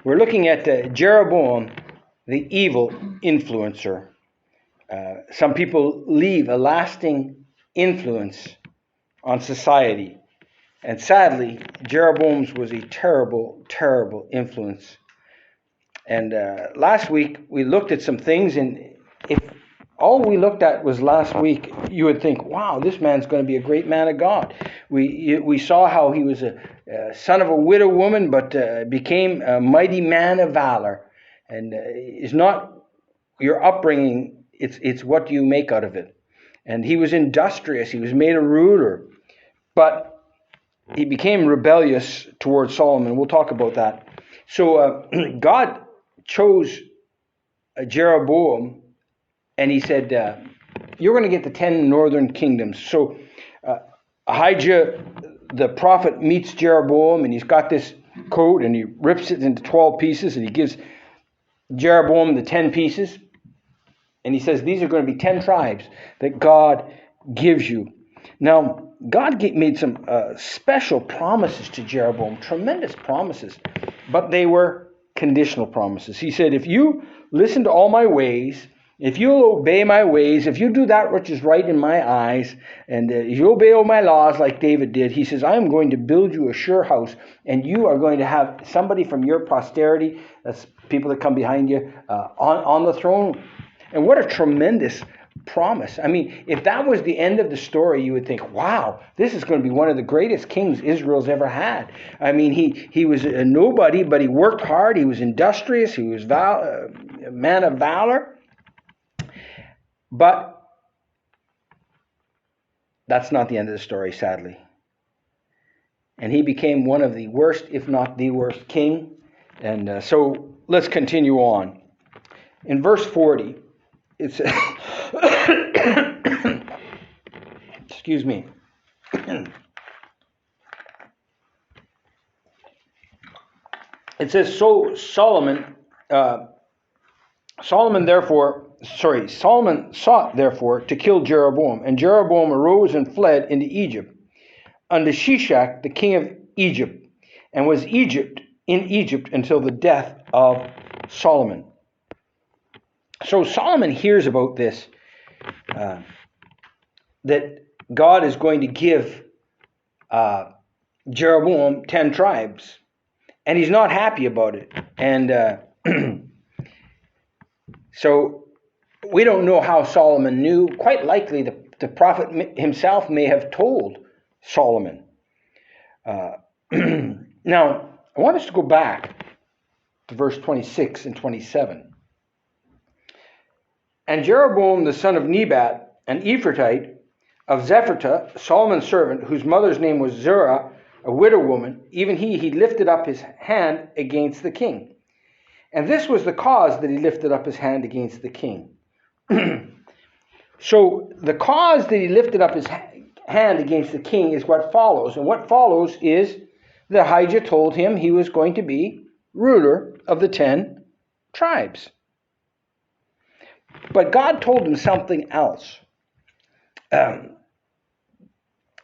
We're looking at Jeroboam, the evil influencer. Some people leave a lasting influence on society. And sadly, Jeroboam's was a terrible, terrible influence. And last week, we looked at some things, and if all we looked at was last week, you would think, wow, this man's going to be a great man of God. We saw how he was a son of a widow woman, but became a mighty man of valor. And it's not your upbringing, it's what you make out of it. And he was industrious, he was made a ruler, but he became rebellious towards Solomon. We'll talk about that. So God chose Jeroboam, and he said, you're going to get the 10 northern kingdoms. So Ahijah, the prophet, meets Jeroboam, and he's got this coat, and he rips it into 12 pieces, and he gives Jeroboam the 10 pieces. And he says, these are going to be 10 tribes that God gives you. Now, God made some special promises to Jeroboam, tremendous promises, but they were conditional promises. He said, if you listen to all my ways, if you'll obey my ways, if you do that which is right in my eyes, and if you obey all my laws like David did, he says, I am going to build you a sure house, and you are going to have somebody from your posterity, that's people that come behind you, on the throne. And what a tremendous promise. I mean, if that was the end of the story, you would think, wow, this is going to be one of the greatest kings Israel's ever had. I mean, he was a nobody, but he worked hard. He was industrious. He was a man of valor. But that's not the end of the story, sadly. And he became one of the worst, if not the worst king. And so let's continue on. In verse 40, it says, excuse me. It says, so Solomon sought therefore to kill Jeroboam, and Jeroboam arose and fled into Egypt, unto Shishak, the king of Egypt, and was in Egypt until the death of Solomon. So Solomon hears about this, that God is going to give Jeroboam 10 tribes, and he's not happy about it. And so we don't know how Solomon knew. Quite likely the prophet himself may have told Solomon. Now, I want us to go back to verse 26 and 27. And Jeroboam the son of Nebat, an Ephrathite of Zephatah, Solomon's servant, whose mother's name was Zerah, a widow woman, even he lifted up his hand against the king. And this was the cause that he lifted up his hand against the king. So the cause that he lifted up his hand against the king is what follows. And what follows is that Ahijah told him he was going to be ruler of the 10 tribes. But God told him something else.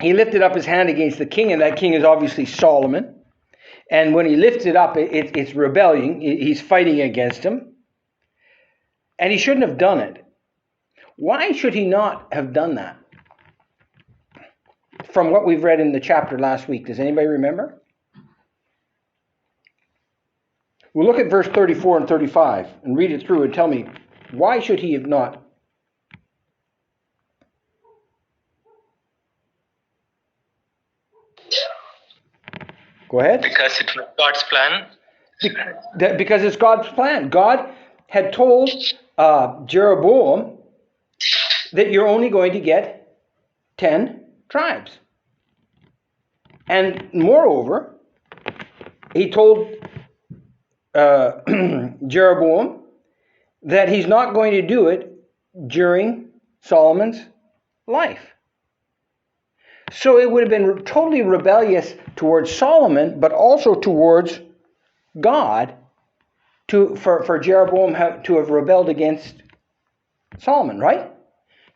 He lifted up his hand against the king, and that king is obviously Solomon. And when he lifts it up, it's rebelling. He's fighting against him. And he shouldn't have done it. Why should he not have done that? From what we've read in the chapter last week, does anybody remember? We'll look at verse 34 and 35 and read it through and tell me, why should he have not? Go ahead. Because it was God's plan. Because it's God's plan. God had told Jeroboam that you're only going to get 10 tribes. And moreover, he told Jeroboam that he's not going to do it during Solomon's life. So it would have been totally rebellious towards Solomon, but also towards God for Jeroboam to have rebelled against Solomon, right?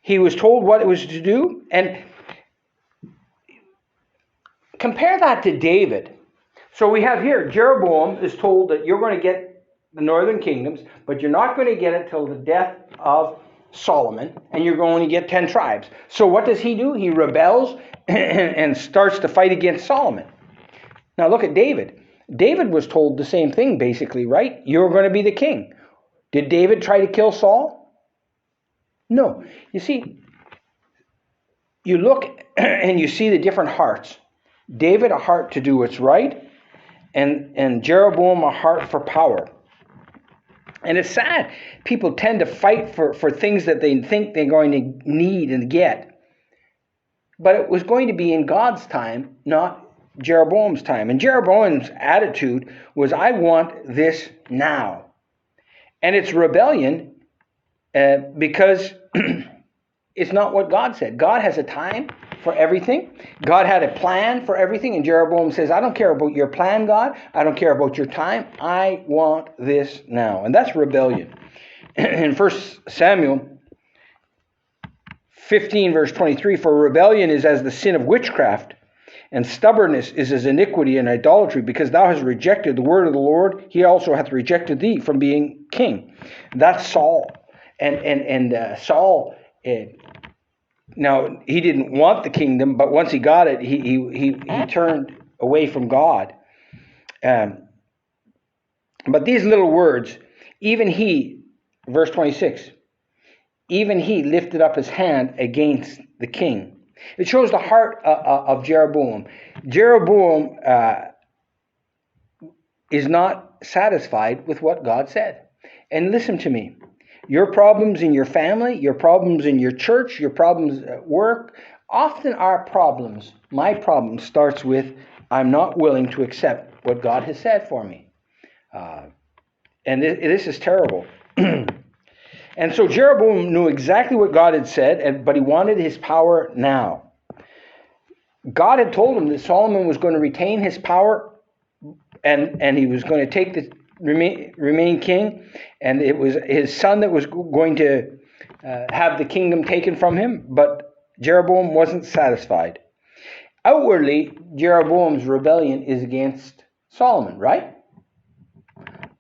He was told what it was to do. And compare that to David. So we have here, Jeroboam is told that you're going to get the northern kingdoms, but you're not going to get it till the death of Solomon, and you're going to get 10 tribes. So what does he do? He rebels and starts to fight against Solomon. Now look at David. David was told the same thing, basically, right? You're going to be the king. Did David try to kill Saul? No. You see, you look and you see the different hearts. David, a heart to do what's right, and Jeroboam, a heart for power. And it's sad. People tend to fight for things that they think they're going to need and get. But it was going to be in God's time, not Jeroboam's time. And Jeroboam's attitude was, I want this now. And it's rebellion because it's not what God said. God has a time for everything. God had a plan for everything. And Jeroboam says, I don't care about your plan, God. I don't care about your time. I want this now. And that's rebellion. In 1 Samuel 15, verse 23, for rebellion is as the sin of witchcraft, and stubbornness is as iniquity and idolatry, because thou hast rejected the word of the Lord, he also hath rejected thee from being king. That's Saul. And Saul, now he didn't want the kingdom, but once he got it, he turned away from God. But these little words, even he, verse 26, even he lifted up his hand against the king. It shows the heart of Jeroboam. Jeroboam is not satisfied with what God said. And listen to me. Your problems in your family, your problems in your church, your problems at work, often our problems, my problem starts with, I'm not willing to accept what God has said for me. And this is terrible. And so Jeroboam knew exactly what God had said, but he wanted his power now. God had told him that Solomon was going to retain his power, and he was going to take the remain king, and it was his son that was going to have the kingdom taken from him, but Jeroboam wasn't satisfied. Outwardly, Jeroboam's rebellion is against Solomon, right?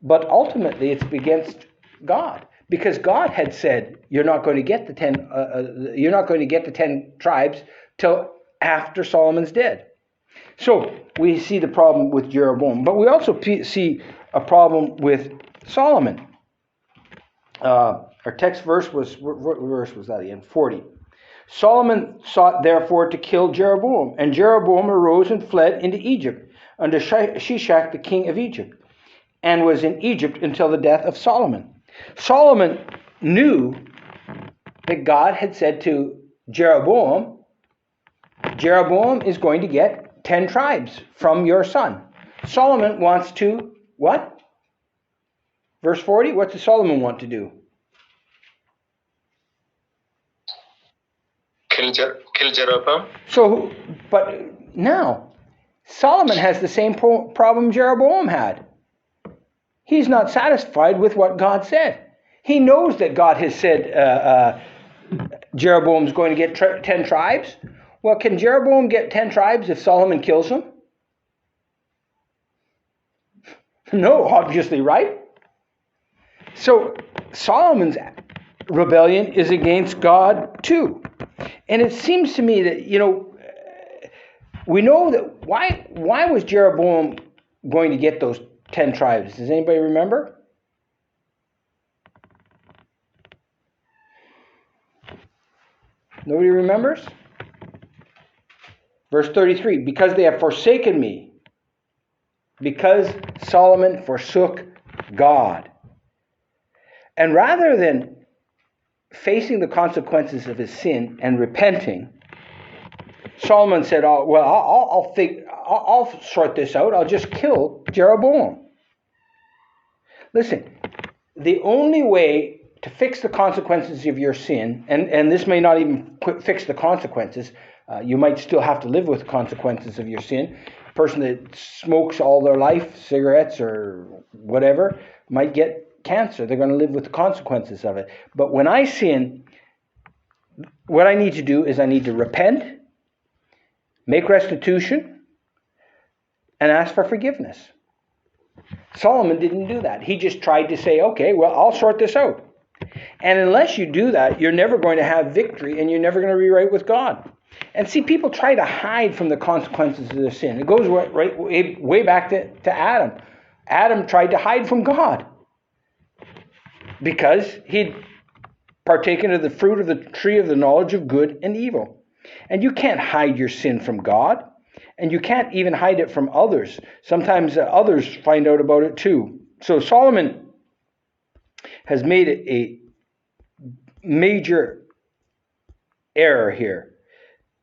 But ultimately, it's against God. Because God had said, you're not going to get the 10 tribes till after Solomon's dead. So we see the problem with Jeroboam, but we also see a problem with Solomon. Our text verse was, what verse was that again? 40. Solomon sought therefore to kill Jeroboam, and Jeroboam arose and fled into Egypt under Shishak the king of Egypt, and was in Egypt until the death of Solomon. Solomon knew that God had said to Jeroboam, Jeroboam is going to get 10 tribes from your son. Solomon wants to, what? Verse 40, what does Solomon want to do? Kill Jeroboam. So, but now, Solomon has the same problem Jeroboam had. He's not satisfied with what God said. He knows that God has said Jeroboam's going to get 10 tribes. Well, can Jeroboam get 10 tribes if Solomon kills him? No, obviously, right? So Solomon's rebellion is against God too. And it seems to me that, we know that why was Jeroboam going to get those 10 tribes? Does anybody remember? Nobody remembers? Verse 33, because they have forsaken me, because Solomon forsook God. And rather than facing the consequences of his sin and repenting, Solomon said, "Oh, well, I'll sort this out. I'll just kill Jeroboam." Listen, the only way to fix the consequences of your sin, and this may not even fix the consequences, you might still have to live with the consequences of your sin. A person that smokes all their life, cigarettes or whatever, might get cancer. They're going to live with the consequences of it. But when I sin, what I need to do is I need to repent, make restitution, and ask for forgiveness. Solomon didn't do that. He just tried to say, okay, well, I'll sort this out. And unless you do that, you're never going to have victory, and you're never going to be right with God. And see, people try to hide from the consequences of their sin. It goes way back to Adam. Adam tried to hide from God because he'd partaken of the fruit of the tree of the knowledge of good and evil. And you can't hide your sin from God, and you can't even hide it from others. Sometimes others find out about it too. So Solomon has made a major error here.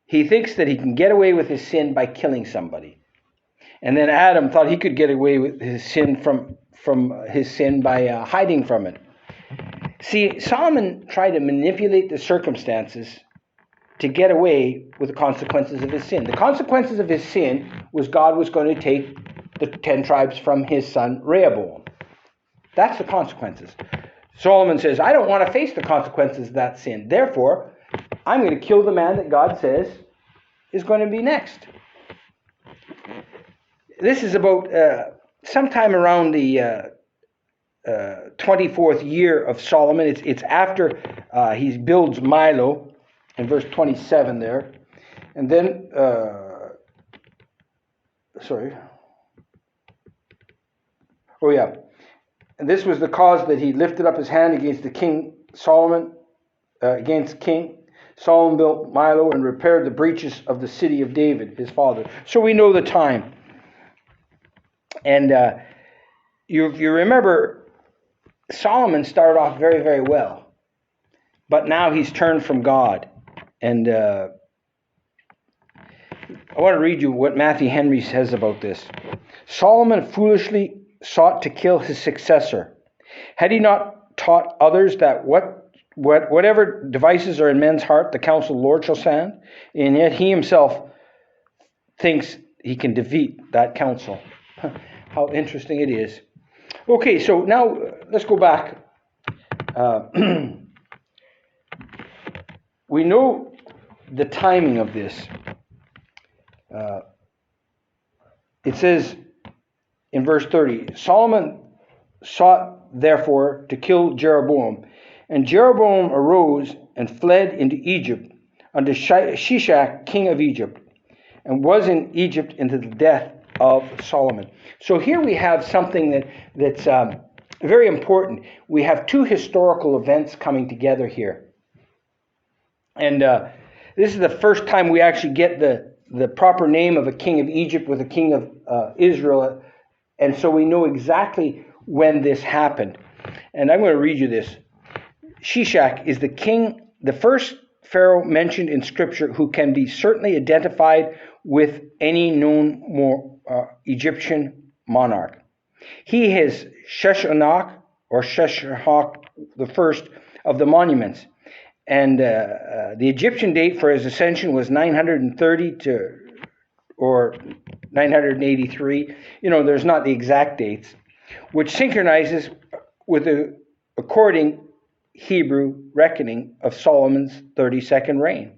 He thinks that he can get away with his sin by killing somebody. And then Adam thought he could get away with his sin from his sin by hiding from it. See, Solomon tried to manipulate the circumstances to get away with the consequences of his sin. The consequences of his sin was God was going to take the 10 tribes from his son Rehoboam. That's the consequences. Solomon says, I don't want to face the consequences of that sin. Therefore, I'm going to kill the man that God says is going to be next. This is about sometime around the 24th year of Solomon. It's after he builds Milo, in verse 27 there. And then, And this was the cause that he lifted up his hand against the king Solomon, against King Solomon built Milo and repaired the breaches of the city of David, his father. So we know the time. And you remember, Solomon started off very, very well. But now he's turned from God. And I want to read you what Matthew Henry says about this. Solomon foolishly sought to kill his successor. Had he not taught others that whatever devices are in men's heart, the counsel of the Lord shall stand? And yet he himself thinks he can defeat that counsel. How interesting it is. Okay, so now let's go back. We know the timing of this. It says in verse 30, Solomon sought therefore to kill Jeroboam. And Jeroboam arose and fled into Egypt unto Shishak, king of Egypt, and was in Egypt until the death of Solomon. So here we have something that's very important. We have two historical events coming together here. And this is the first time we actually get the proper name of a king of Egypt with a king of Israel. And so we know exactly when this happened. And I'm going to read you this. Shishak is the king, the first pharaoh mentioned in Scripture who can be certainly identified with any known Egyptian monarch. He is Sheshonach, or Sheshonach, the first of the monuments. And the Egyptian date for his ascension was 930 or 983. There's not the exact dates, which synchronizes with the according Hebrew reckoning of Solomon's 32nd reign.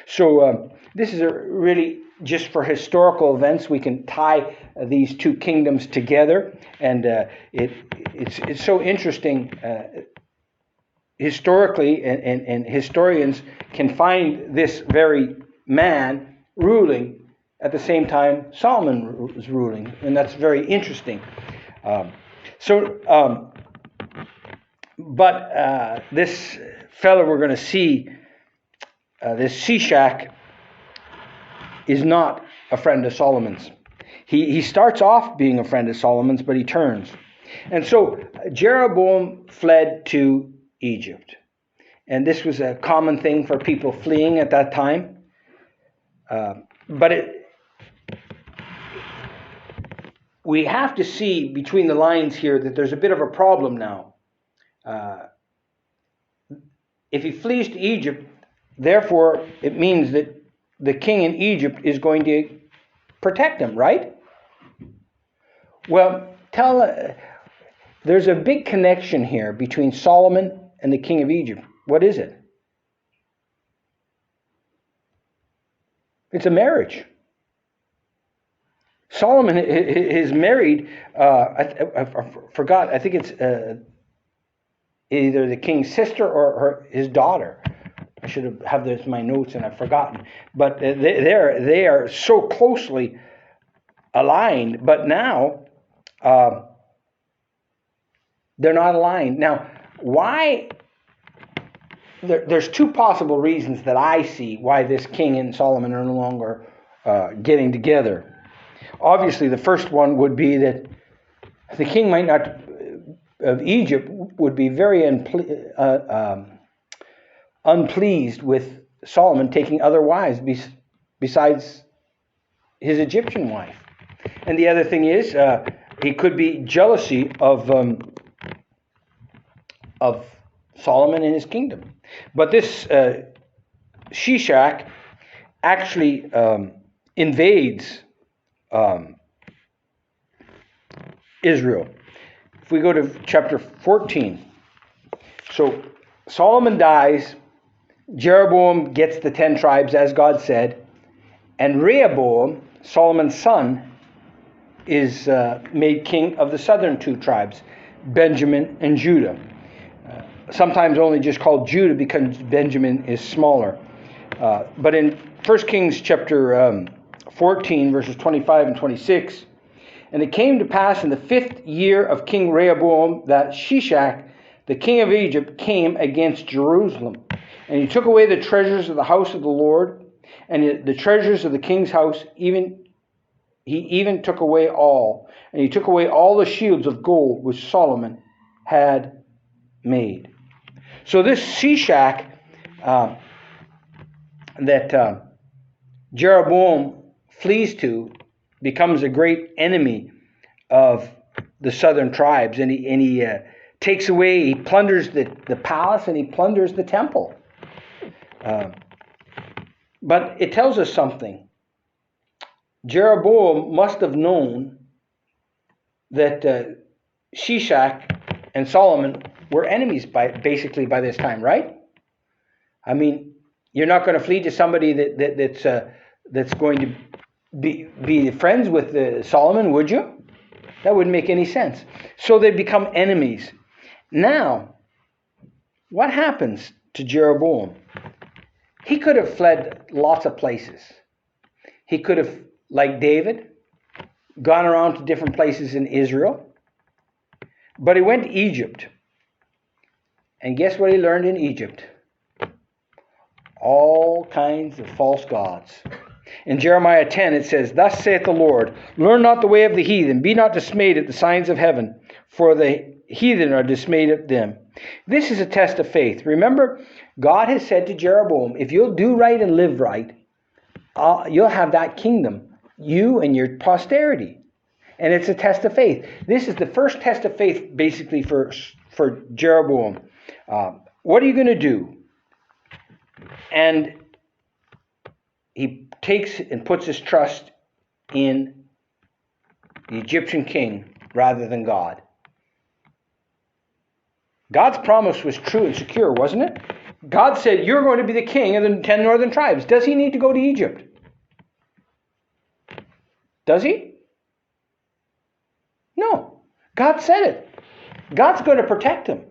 So this is really just for historical events. We can tie these two kingdoms together, and it's so interesting. Historically, and historians can find this very man ruling at the same time Solomon was ruling, and that's very interesting. But this fellow we're going to see, this Shishak, is not a friend of Solomon's. He starts off being a friend of Solomon's, but he turns. And so Jeroboam fled to Egypt. And this was a common thing for people fleeing at that time. But we have to see between the lines here that there's a bit of a problem now. If he flees to Egypt, therefore it means that the king in Egypt is going to protect him, right? Well, there's a big connection here between Solomon and the king of Egypt. What is it? It's a marriage. Solomon is married, I forgot, I think it's either the king's sister or his daughter. I should have this in my notes and I've forgotten. But they are so closely aligned, but now they're not aligned. Now, why? There's two possible reasons that I see why this king and Solomon are no longer getting together. Obviously, the first one would be that the king of Egypt would be very unpleased with Solomon taking other wives besides his Egyptian wife. And the other thing is, he could be jealousy of Solomon and his kingdom. But this Shishak actually invades Israel. If we go to chapter 14, so Solomon dies, Jeroboam gets the 10 tribes as God said, and Rehoboam, Solomon's son, is made king of the southern 2 tribes, Benjamin and Judah. Sometimes only just called Judah because Benjamin is smaller. But in 1 Kings chapter 14, verses 25 and 26, and it came to pass in the 5th year of King Rehoboam that Shishak, the king of Egypt, came against Jerusalem. And he took away the treasures of the house of the Lord, and the treasures of the king's house, he even took away all. And he took away all the shields of gold which Solomon had made. So this Shishak that Jeroboam flees to becomes a great enemy of the southern tribes, and he takes away, he plunders the palace and he plunders the temple. But it tells us something. Jeroboam must have known that Shishak and Solomon were enemies basically by this time, right? I mean, you're not going to flee to somebody that's going to be friends with Solomon, would you? That wouldn't make any sense. So they become enemies. Now, what happens to Jeroboam? He could have fled lots of places. He could have, like David, gone around to different places in Israel. But he went to Egypt. And guess what he learned in Egypt? All kinds of false gods. In Jeremiah 10 it says, "Thus saith the Lord, learn not the way of the heathen, be not dismayed at the signs of heaven, for the heathen are dismayed at them." This is a test of faith. Remember, God has said to Jeroboam, if you'll do right and live right, you'll have that kingdom, you and your posterity. And it's a test of faith. This is the first test of faith basically for Jeroboam. What are you going to do? And he takes and puts his trust in the Egyptian king rather than God. God's promise was true and secure, wasn't it? God said, you're going to be the king of the 10 northern tribes. Does he need to go to Egypt? Does he? No. God said it. God's going to protect him.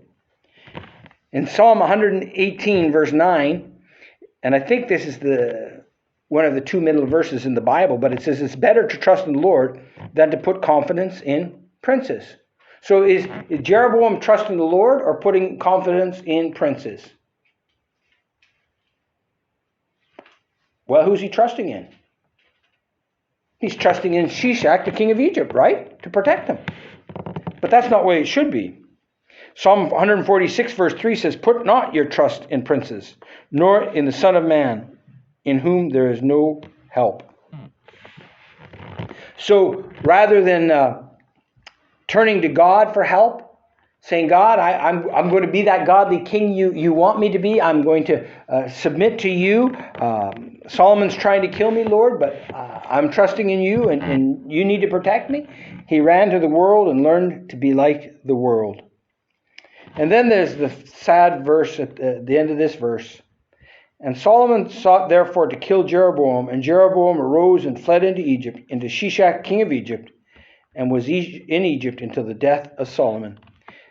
In Psalm 118, verse 9, and I think this is one of the 2 middle verses in the Bible, but it says it's better to trust in the Lord than to put confidence in princes. So is Jeroboam trusting the Lord or putting confidence in princes? Well, who's he trusting in? He's trusting in Shishak, the king of Egypt, right? To protect him. But that's not the way it should be. Psalm 146 verse 3 says, "Put not your trust in princes, nor in the Son of Man, in whom there is no help." So rather than turning to God for help, saying, God, I'm going to be that godly king you want me to be. I'm going to submit to you. Solomon's trying to kill me, Lord, but I'm trusting in you and you need to protect me. He ran to the world and learned to be like the world. And then there's the sad verse at the end of this verse. And Solomon sought therefore to kill Jeroboam, and Jeroboam arose and fled into Egypt, into Shishak, king of Egypt, and was in Egypt until the death of Solomon.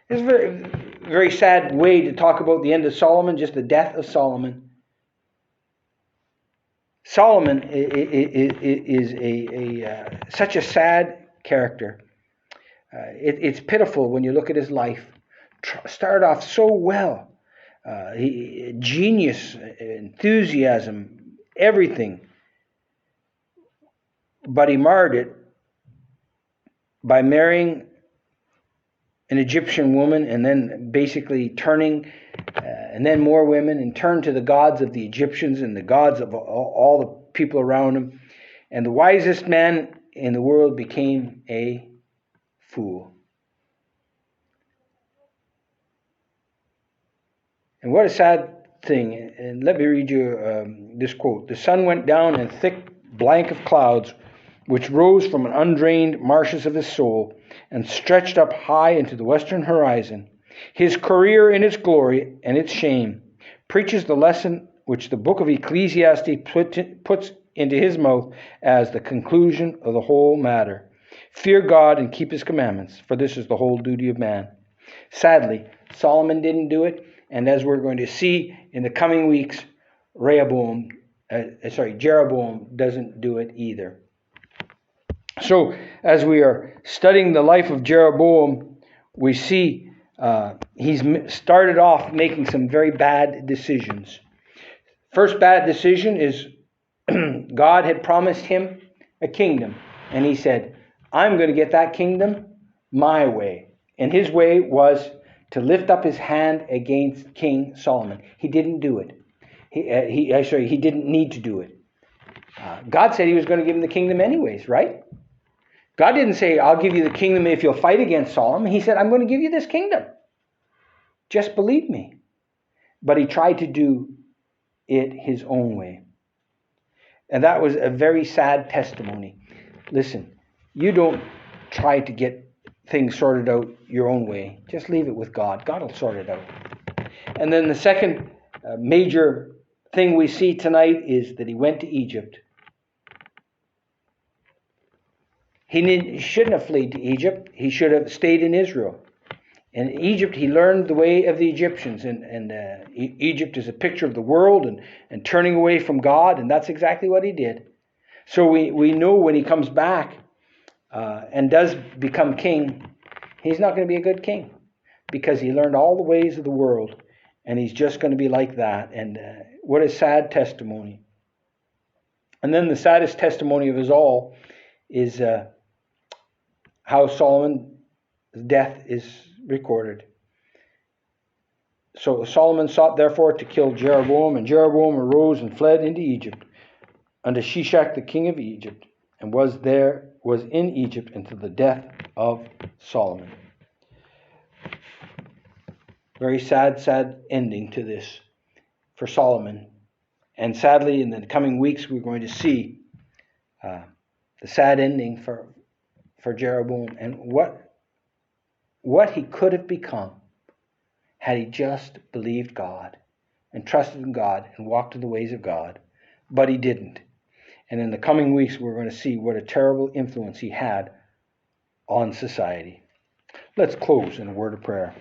This is a very, very sad way to talk about the end of Solomon, just the death of Solomon. Solomon is such a sad character. It's pitiful when you look at his life. Started off so well. Genius, enthusiasm, everything. But he marred it by marrying an Egyptian woman and then basically turning, and then more women, and turned to the gods of the Egyptians and the gods of all the people around him. And the wisest man in the world became a fool. And what a sad thing. And let me read you this quote. The sun went down in a thick blank of clouds, which rose from an undrained marshes of his soul and stretched up high into the western horizon. His career in its glory and its shame preaches the lesson which the book of Ecclesiastes puts into his mouth as the conclusion of the whole matter. Fear God and keep his commandments, for this is the whole duty of man. Sadly, Solomon didn't do it, and as we're going to see in the coming weeks, Jeroboam doesn't do it either. So, as we are studying the life of Jeroboam, we see he's started off making some very bad decisions. First bad decision is God had promised him a kingdom, and he said, I'm going to get that kingdom my way. And his way was to lift up his hand against King Solomon. He didn't do it. He didn't need to do it. God said he was going to give him the kingdom anyways, right? God didn't say, I'll give you the kingdom if you'll fight against Solomon. He said, I'm going to give you this kingdom. Just believe me. But he tried to do it his own way. And that was a very sad testimony. Listen, you don't try to get things sorted out your own way. Just leave it with God. God will sort it out. And then the second major thing we see tonight is that he went to Egypt. He shouldn't have fled to Egypt. He should have stayed in Israel. In Egypt, he learned the way of the Egyptians. And Egypt is a picture of the world and turning away from God. And that's exactly what he did. So we know when he comes back and does become king, he's not going to be a good king. Because he learned all the ways of the world. And he's just going to be like that. And what a sad testimony. And then the saddest testimony of us all is how Solomon's death is recorded. So Solomon sought therefore to kill Jeroboam, and Jeroboam arose and fled into Egypt, unto Shishak the king of Egypt, and was in Egypt until the death of Solomon. Very sad ending to this for Solomon. And sadly, in the coming weeks, we're going to see the sad ending for Jeroboam and what he could have become had he just believed God and trusted in God and walked in the ways of God. But he didn't. And in the coming weeks, we're going to see what a terrible influence he had on society. Let's close in a word of prayer.